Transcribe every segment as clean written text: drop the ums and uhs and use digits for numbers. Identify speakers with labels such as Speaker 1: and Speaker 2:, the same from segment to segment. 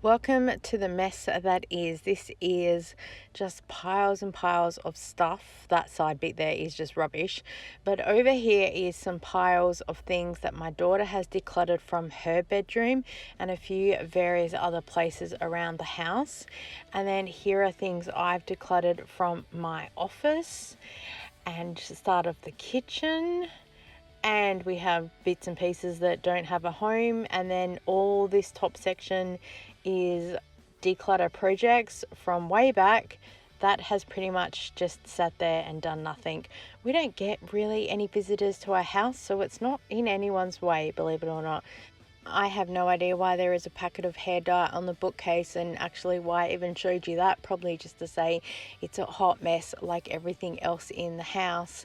Speaker 1: Welcome to the mess that is. This is just piles and piles of stuff. That side bit there is just rubbish. But over here is some piles of things that my daughter has decluttered from her bedroom and a few various other places around the house. And then here are things I've decluttered from my office and start of the kitchen. And we have bits and pieces that don't have a home, and then all this top section is declutter projects from way back that has pretty much just sat there and done nothing. We don't get really any visitors to our house, so it's not in anyone's way, believe it or not. I have no idea why there is a packet of hair dye on the bookcase, and actually why I even showed you that, probably just to say it's a hot mess like everything else in the house.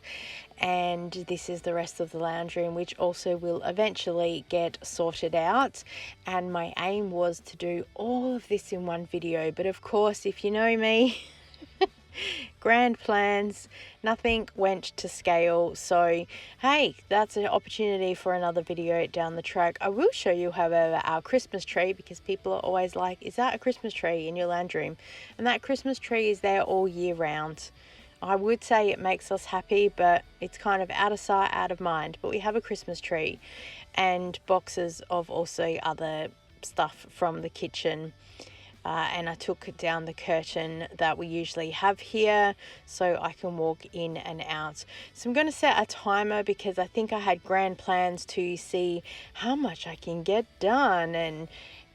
Speaker 1: And this is the rest of the lounge room, which also will eventually get sorted out. And my aim was to do all of this in one video, but of course, if you know me, grand plans, nothing went to scale. So hey, that's an opportunity for another video down the track. I will show you, however, our Christmas tree, because people are always like, is that a Christmas tree in your lounge room? And that Christmas tree is there all year round. I would say it makes us happy, but it's kind of out of sight, out of mind. But we have a Christmas tree and boxes of also other stuff from the kitchen. And I took down the curtain that we usually have here so I can walk in and out. So I'm going to set a timer, because I think I had grand plans to see how much I can get done and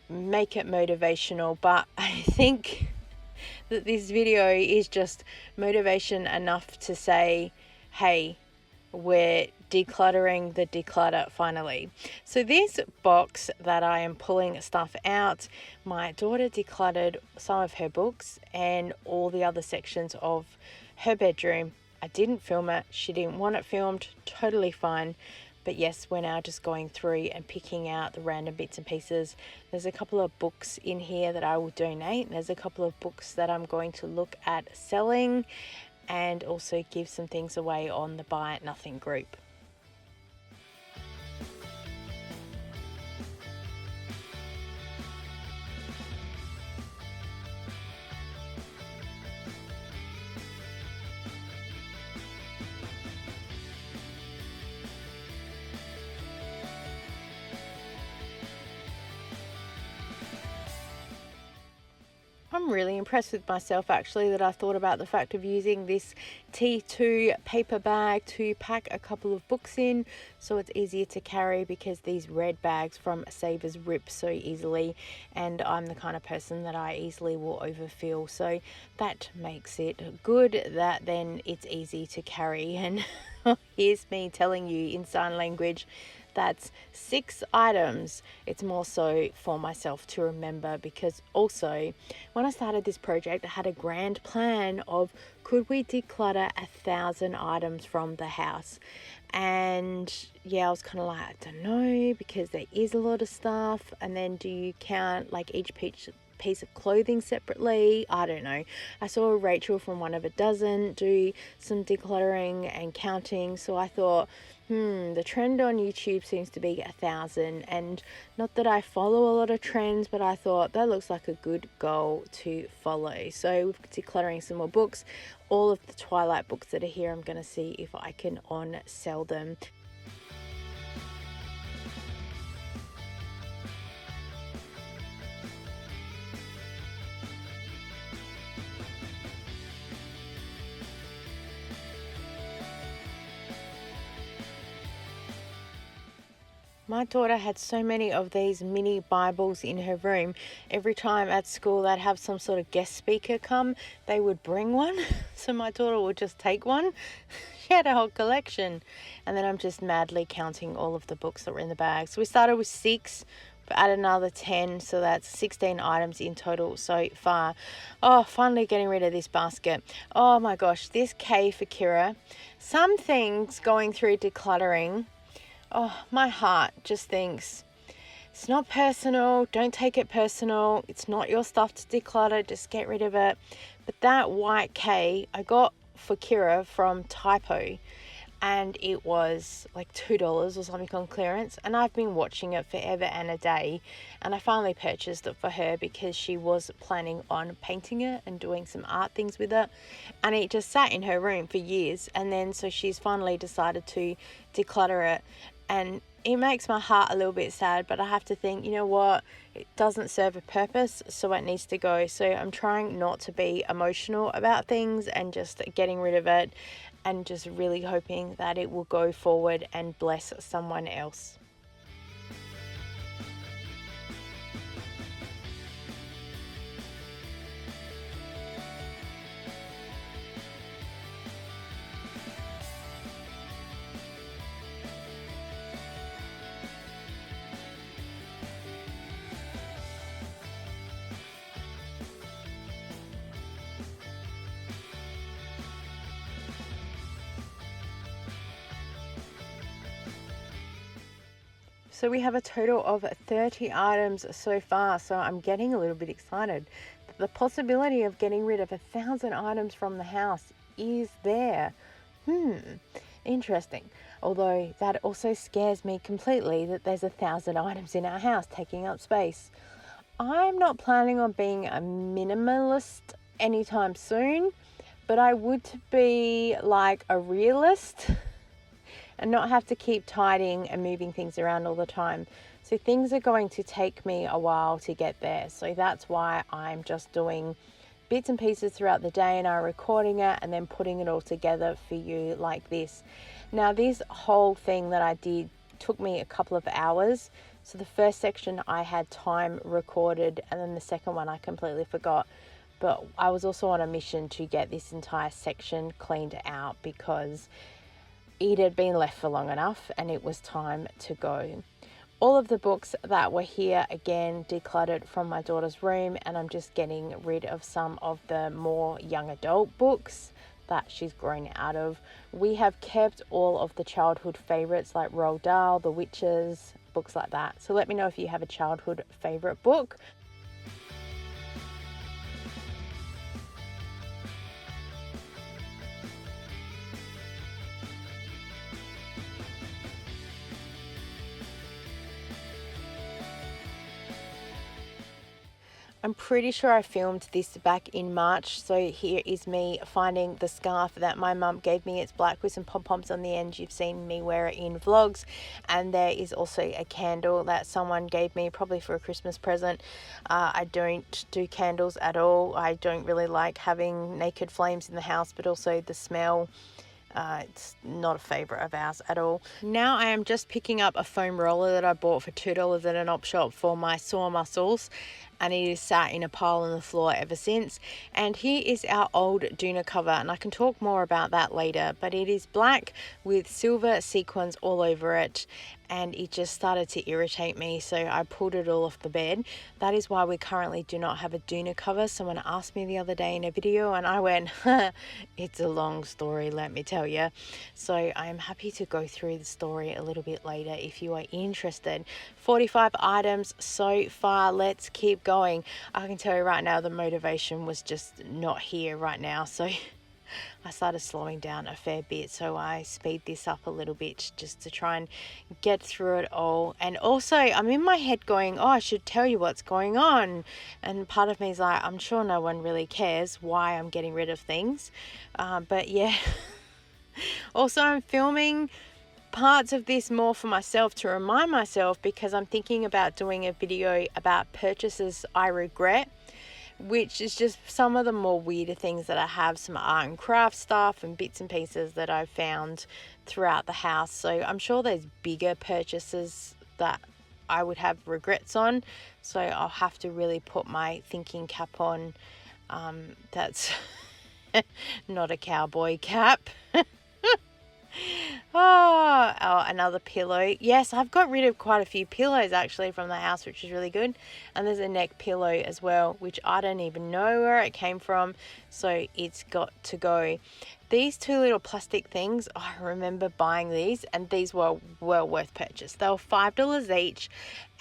Speaker 1: make it motivational. But I think that this video is just motivation enough to say, hey, we're decluttering the declutter finally. So this box that I am pulling stuff out, my daughter decluttered some of her books and all the other sections of her bedroom. I didn't film it. She didn't want it filmed. Totally fine. But yes, we're now just going through and picking out the random bits and pieces. There's a couple of books in here that I will donate. There's a couple of books that I'm going to look at selling, and also give some things away on the Buy It Nothing group. I'm really impressed with myself, actually, that I thought about the fact of using this T2 paper bag to pack a couple of books in, so it's easier to carry, because these red bags from Savers rip so easily, and I'm the kind of person that I easily will overfill, so that makes it good that then it's easy to carry. And here's me telling you in sign language that's 6 items. It's more so for myself to remember, because also when I started this project, I had a grand plan of, could we declutter 1,000 items from the house? And yeah, I was kind of like, I don't know, because there is a lot of stuff. And then do you count like each piece of clothing separately? I don't know. I saw Rachel from One of a Dozen do some decluttering and counting, so I thought, the trend on YouTube seems to be 1,000, and not that I follow a lot of trends, but I thought that looks like a good goal to follow. So we're decluttering some more books. All of the Twilight books that are here, I'm going to see if I can on-sell them. My daughter had so many of these mini Bibles in her room. Every time at school they'd have some sort of guest speaker come, they would bring one. So my daughter would just take one. She had a whole collection. And then I'm just madly counting all of the books that were in the bag. So we started with 6, but add another 10, so that's 16 items in total so far. Oh, finally getting rid of this basket. Oh my gosh, this K for Kira. Some things going through decluttering, oh, my heart just thinks, it's not personal, don't take it personal, it's not your stuff to declutter, just get rid of it. But that white K I got for Kira from Typo, and it was like $2 or something on clearance, and I've been watching it forever and a day, and I finally purchased it for her because she was planning on painting it and doing some art things with it, and it just sat in her room for years, and then so she's finally decided to declutter it, and it makes my heart a little bit sad, but I have to think, you know what, it doesn't serve a purpose, so it needs to go. So I'm trying not to be emotional about things and just getting rid of it, and just really hoping that it will go forward and bless someone else. So we have a total of 30 items so far, so I'm getting a little bit excited. The possibility of getting rid of 1,000 items from the house is there. Interesting. Although that also scares me completely, that there's 1,000 items in our house taking up space. I'm not planning on being a minimalist anytime soon, but I would be like a realist and not have to keep tidying and moving things around all the time. So things are going to take me a while to get there. So that's why I'm just doing bits and pieces throughout the day, and I'm recording it and then putting it all together for you like this. Now, this whole thing that I did took me a couple of hours. So the first section I had time recorded, and then the second one I completely forgot. But I was also on a mission to get this entire section cleaned out because it had been left for long enough and it was time to go. All of the books that were here, again, decluttered from my daughter's room, and I'm just getting rid of some of the more young adult books that she's grown out of. We have kept all of the childhood favorites like Roald Dahl, The Witches, books like that. So let me know if you have a childhood favorite book. I'm pretty sure I filmed this back in March, so here is me finding the scarf that my mum gave me. It's black with some pom-poms on the end. You've seen me wear it in vlogs. And there is also a candle that someone gave me, probably for a Christmas present. I don't do candles at all. I don't really like having naked flames in the house, but also the smell. It's not a favourite of ours at all. Now I am just picking up a foam roller that I bought for $2 at an op shop for my sore muscles, and it is sat in a pile on the floor ever since. And here is our old doona cover, and I can talk more about that later, but it is black with silver sequins all over it, and it just started to irritate me, so I pulled it all off the bed. That is why we currently do not have a doona cover. Someone asked me the other day in a video, and I went, it's a long story, let me tell you. So I am happy to go through the story a little bit later if you are interested. 45 items so far. Let's keep going. I can tell you right now, the motivation was just not here right now, so I started slowing down a fair bit, so I speed this up a little bit just to try and get through it all. And also, I'm in my head going, oh, I should tell you what's going on. And part of me is like, I'm sure no one really cares why I'm getting rid of things. But yeah. Also, I'm filming parts of this more for myself to remind myself, because I'm thinking about doing a video about purchases I regret, which is just some of the more weirder things that I have, some art and craft stuff and bits and pieces that I've found throughout the house. So I'm sure there's bigger purchases that I would have regrets on. So I'll have to really put my thinking cap on. That's not a cowboy cap. Oh, another pillow. Yes, I've got rid of quite a few pillows actually from the house, which is really good. And there's a neck pillow as well, which I don't even know where it came from, so it's got to go. These two little plastic things, I remember buying these, and these were well worth purchase. They were $5 each,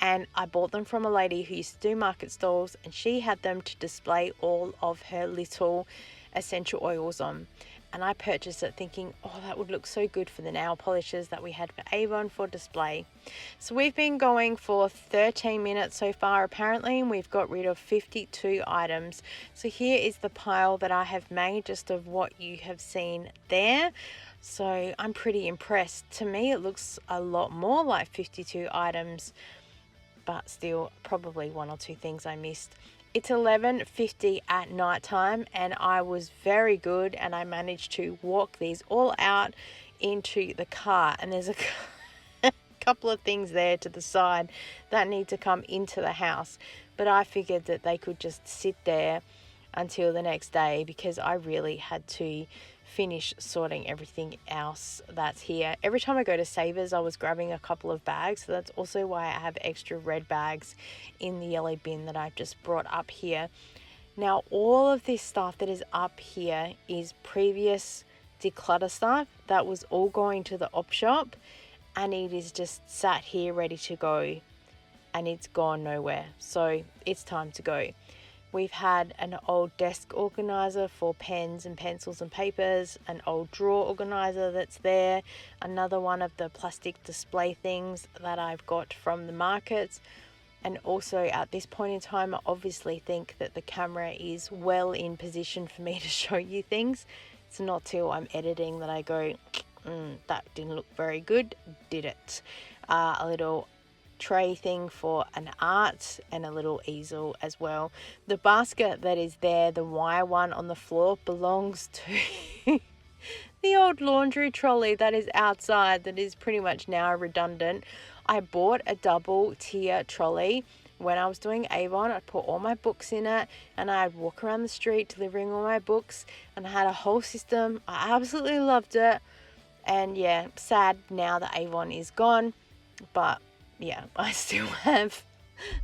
Speaker 1: and I bought them from a lady who used to do market stalls, and she had them to display all of her little essential oils on. and I purchased it thinking, oh, that would look so good for the nail polishes that we had for Avon for display. So we've been going for 13 minutes so far apparently, and we've got rid of 52 items. So here is the pile that I have made just of what you have seen there. So I'm pretty impressed. To me, it looks a lot more like 52 items, but still probably one or two things I missed. It's 11:50 at night time, and I was very good, and I managed to walk these all out into the car, and there's a couple of things there to the side that need to come into the house, but I figured that they could just sit there until the next day because I really had to finish sorting everything else that's here. Every time I go to Savers, I was grabbing a couple of bags, so that's also why I have extra red bags in the yellow bin that I've just brought up here. Now, all of this stuff that is up here is previous declutter stuff that was all going to the op shop, and it is just sat here ready to go, and it's gone nowhere. So it's time to go. We've had an old desk organizer for pens and pencils and papers, an old drawer organizer that's there, another one of the plastic display things that I've got from the markets. And also at this point in time, I obviously think that the camera is well in position for me to show you things. It's not till I'm editing that I go, that didn't look very good, did it? A little tray thing for an art and a little easel as well. The basket that is there, the wire one on the floor, belongs to the old laundry trolley that is outside that is pretty much now redundant. I bought a double tier trolley when I was doing Avon. I'd put all my books in it and I'd walk around the street delivering all my books, and I had a whole system. I absolutely loved it. And yeah, sad now that Avon is gone, but yeah, I still have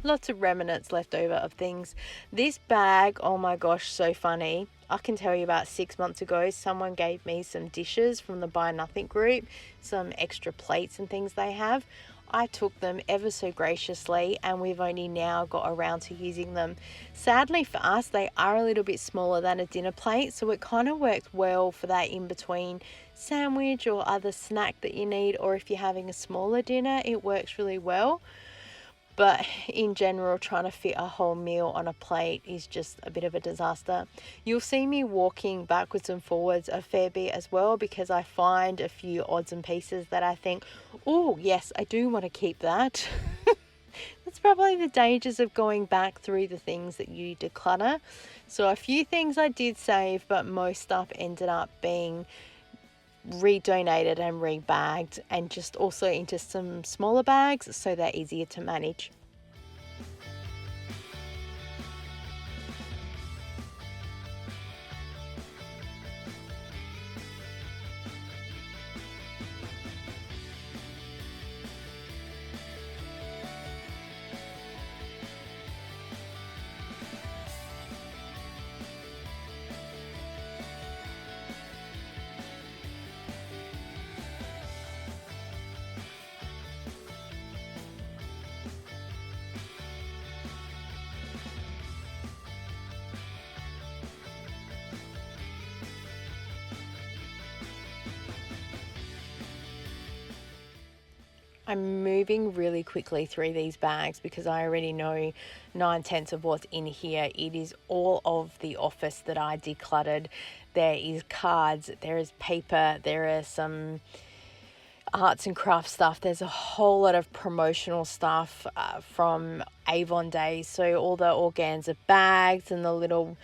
Speaker 1: lots of remnants left over of things. This bag, oh my gosh, so funny. I can tell you about 6 months ago, someone gave me some dishes from the Buy Nothing group, some extra plates and things they have. I took them ever so graciously, and we've only now got around to using them. Sadly for us, they are a little bit smaller than a dinner plate, so it kind of works well for that in-between sandwich or other snack that you need, or if you're having a smaller dinner, it works really well. But in general, trying to fit a whole meal on a plate is just a bit of a disaster. You'll see me walking backwards and forwards a fair bit as well, because I find a few odds and pieces that I think, oh yes, I do want to keep that. That's probably the dangers of going back through the things that you declutter. So a few things I did save, but most stuff ended up being redonated and rebagged, and just also into some smaller bags so they're easier to manage. I'm moving really quickly through these bags because I already know 9/10 of what's in here. It is all of the office that I decluttered. There is cards, there is paper, there are some arts and crafts stuff. There's a whole lot of promotional stuff from Avon days. So all the organza bags and the little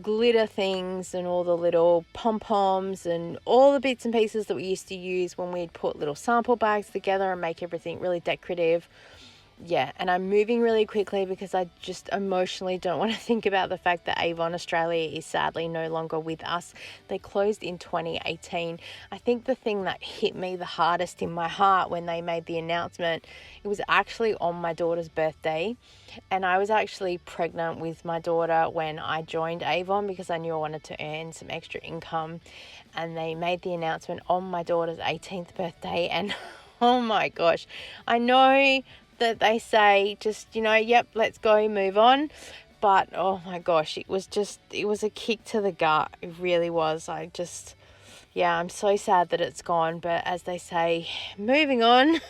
Speaker 1: glitter things and all the little pom-poms and all the bits and pieces that we used to use when we'd put little sample bags together and make everything really decorative. Yeah, and I'm moving really quickly because I just emotionally don't want to think about the fact that Avon Australia is sadly no longer with us. They closed in 2018. I think the thing that hit me the hardest in my heart when they made the announcement, it was actually on my daughter's birthday, and I was actually pregnant with my daughter when I joined Avon because I knew I wanted to earn some extra income, and they made the announcement on my daughter's 18th birthday, and oh my gosh, I know that they say just, yep, let's go, move on. But oh my gosh, it was a kick to the gut. It really was. I just, yeah, I'm so sad that it's gone, but as they say, moving on.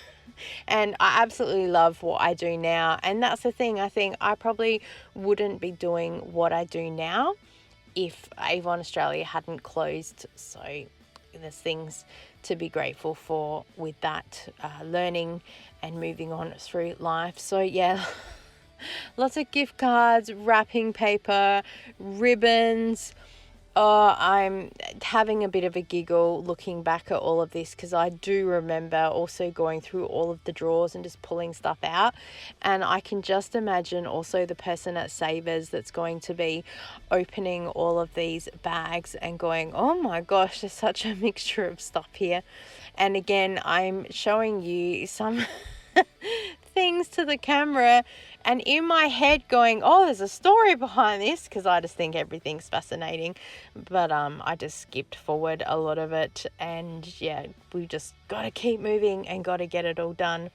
Speaker 1: And I absolutely love what I do now. And that's the thing, I think I probably wouldn't be doing what I do now if Avon Australia hadn't closed. So there's things to be grateful for with that, learning and moving on through life. So yeah, lots of gift cards, wrapping paper, ribbons. Oh, I'm having a bit of a giggle looking back at all of this, because I do remember also going through all of the drawers and just pulling stuff out. And I can just imagine also the person at Savers that's going to be opening all of these bags and going, oh my gosh, there's such a mixture of stuff here. And again, I'm showing you some things to the camera and in my head going, oh, there's a story behind this, because I just think everything's fascinating. But I just skipped forward a lot of it, and yeah, we just got to keep moving and got to get it all done.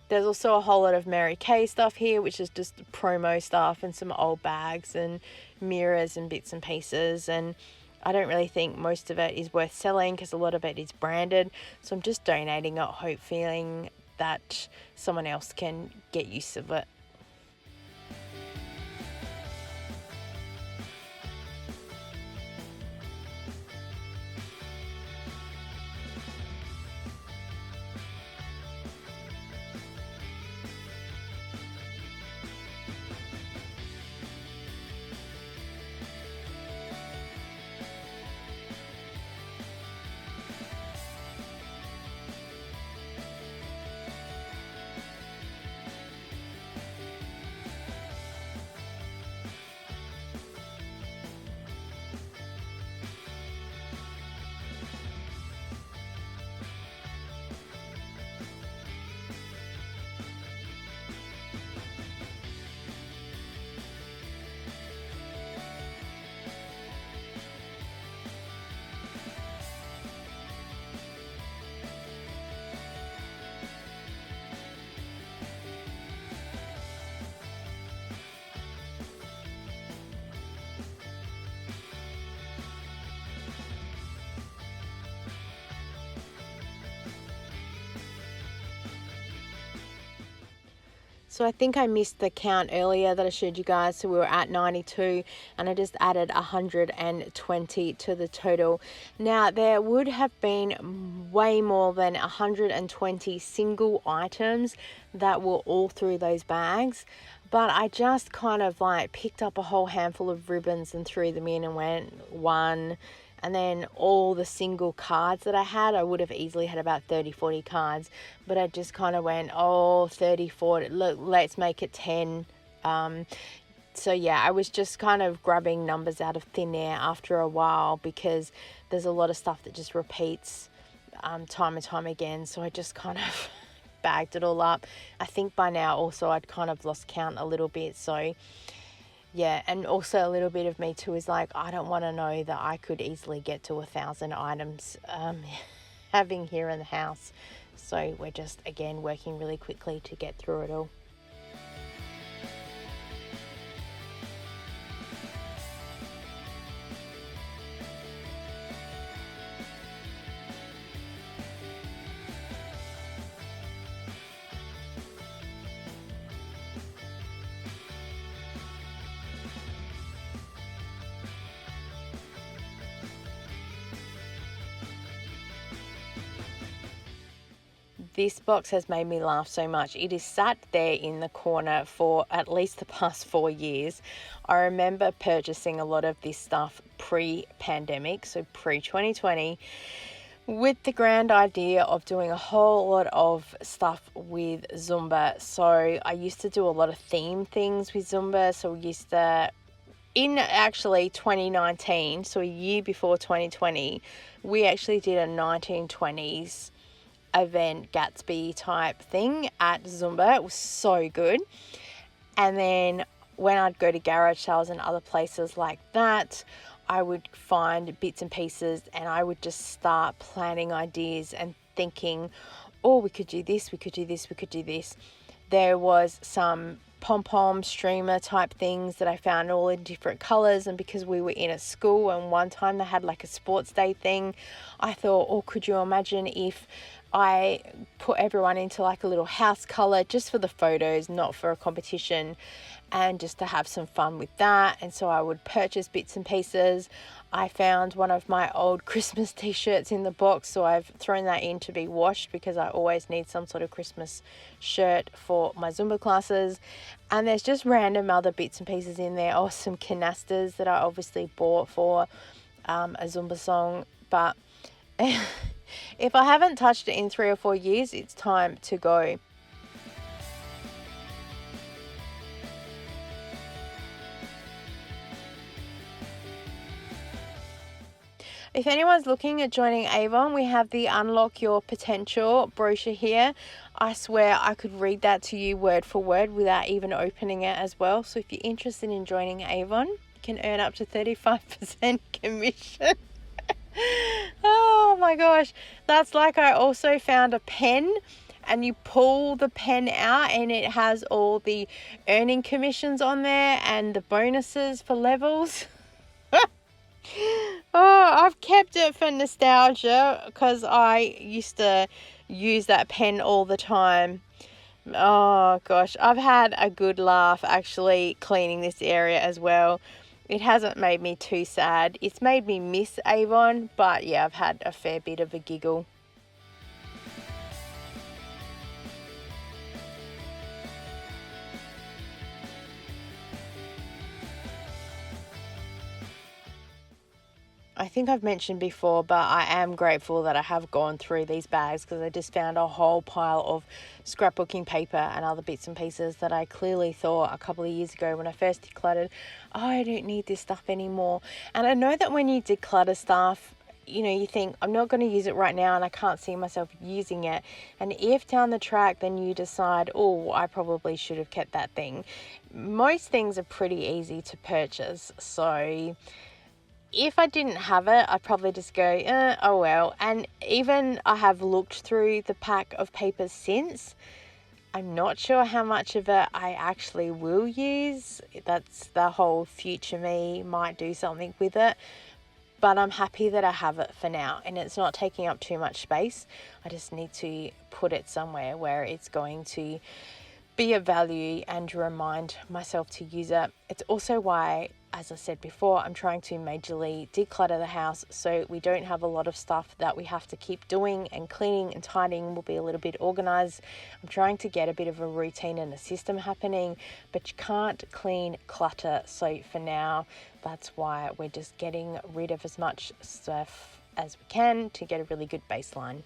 Speaker 1: There's also a whole lot of Mary Kay stuff here, which is just promo stuff and some old bags and mirrors and bits and pieces, and I don't really think most of it is worth selling because a lot of it is branded. So I'm just donating it, hope feeling that someone else can get use of it. So I think I missed the count earlier that I showed you guys. So we were at 92 and I just added 120 to the total. Now there would have been way more than 120 single items that were all through those bags. But I just kind of like picked up a whole handful of ribbons and threw them in and went one. And then all the single cards that I had, I would have easily had about 30-40 cards, but I just kind of went, 30-40, look, let's make it 10. So yeah, I was just kind of grabbing numbers out of thin air after a while, because there's a lot of stuff that just repeats time and time again. So I just kind of bagged it all up. I think by now also I'd kind of lost count a little bit. So yeah, and also a little bit of me too is like, I don't want to know that I could easily get to 1,000 items having here in the house. So we're just, again, working really quickly to get through it all. This box has made me laugh so much. It is sat there in the corner for at least the past 4 years. I remember purchasing a lot of this stuff pre-pandemic, so pre-2020, with the grand idea of doing a whole lot of stuff with Zumba. So I used to do a lot of theme things with Zumba. So we used to, in actually 2019, so a year before 2020, we actually did a 1920s event Gatsby type thing at Zumba. It was so good. And then when I'd go to garage sales and other places like that, I would find bits and pieces and I would just start planning ideas and thinking, oh, we could do this, we could do this, we could do this. There was some pom-pom streamer type things that I found all in different colors. And because we were in a school and one time they had like a sports day thing, I thought, oh, could you imagine if I put everyone into like a little house color just for the photos, not for a competition, and just to have some fun with that. And so I would purchase bits and pieces. I found one of my old Christmas t-shirts in the box, so I've thrown that in to be washed because I always need some sort of Christmas shirt for my Zumba classes. And there's just random other bits and pieces in there. Oh, some canisters that I obviously bought for a Zumba song. But if I haven't touched it in 3 or 4 years, it's time to go. If anyone's looking at joining Avon, we have the Unlock Your Potential brochure here. I swear I could read that to you word for word without even opening it as well. So if you're interested in joining Avon, you can earn up to 35% commission. Oh my gosh. That's like I also found a pen, and you pull the pen out and it has all the earning commissions on there and the bonuses for levels. Oh, I've kept it for nostalgia because I used to use that pen all the time. Oh gosh, I've had a good laugh actually cleaning this area as well. It hasn't made me too sad. It's made me miss Avon, but yeah, I've had a fair bit of a giggle. I think I've mentioned before, but I am grateful that I have gone through these bags because I just found a whole pile of scrapbooking paper and other bits and pieces that I clearly thought a couple of years ago when I first decluttered, oh, I don't need this stuff anymore. And I know that when you declutter stuff, you know, you think, I'm not going to use it right now and I can't see myself using it. And if down the track, then you decide, oh, I probably should have kept that thing. Most things are pretty easy to purchase. So if I didn't have it, I'd probably just go, oh well. And even I have looked through the pack of papers since. I'm not sure how much of it I actually will use. That's the whole future me might do something with it. But I'm happy that I have it for now and it's not taking up too much space. I just need to put it somewhere where it's going to be of value and remind myself to use it. It's also why, as I said before, I'm trying to majorly declutter the house so we don't have a lot of stuff that we have to keep doing, and cleaning and tidying will be a little bit organized. I'm trying to get a bit of a routine and a system happening, but you can't clean clutter. So for now, that's why we're just getting rid of as much stuff as we can to get a really good baseline.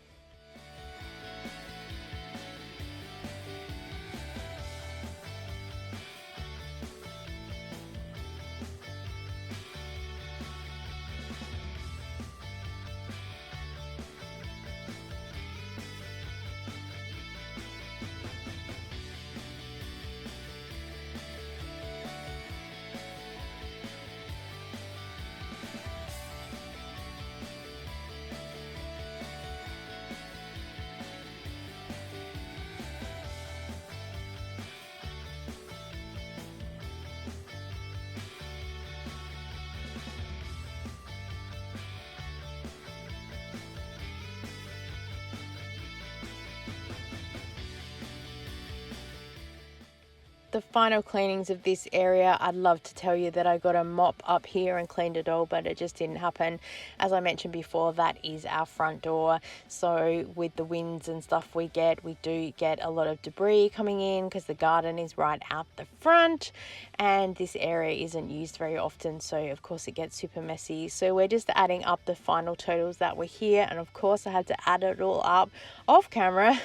Speaker 1: The final cleanings of this area, I'd love to tell you that I got a mop up here and cleaned it all, but it just didn't happen. As I mentioned before, that is our front door. So with the winds and stuff we do get a lot of debris coming in because the garden is right out the front and this area isn't used very often. So of course it gets super messy. So we're just adding up the final totals that were here. And of course I had to add it all up off camera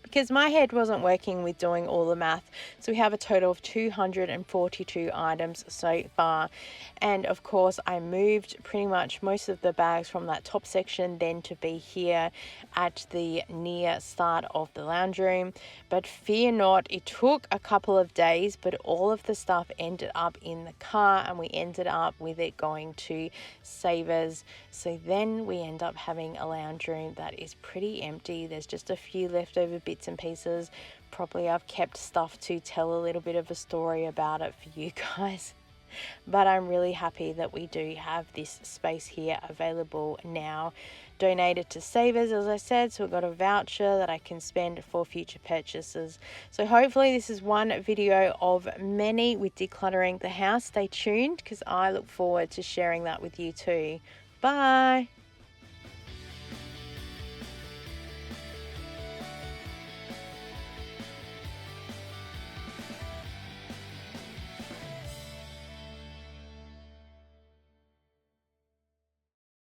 Speaker 1: because my head wasn't working with doing all the math. So we have a total of 242 items so far. And of course I moved pretty much most of the bags from that top section then to be here at the near start of the lounge room. But fear not, it took a couple of days, but all of the stuff ended up in the car and we ended up with it going to Savers. So then we end up having a lounge room that is pretty empty. There's just a few leftover leftover bits and pieces. Probably I've kept stuff to tell a little bit of a story about it for you guys. But I'm really happy that we do have this space here available now. Donated to Savers, as I said, so we've got a voucher that I can spend for future purchases. So hopefully this is one video of many with decluttering the house. Stay tuned because I look forward to sharing that with you too. Bye.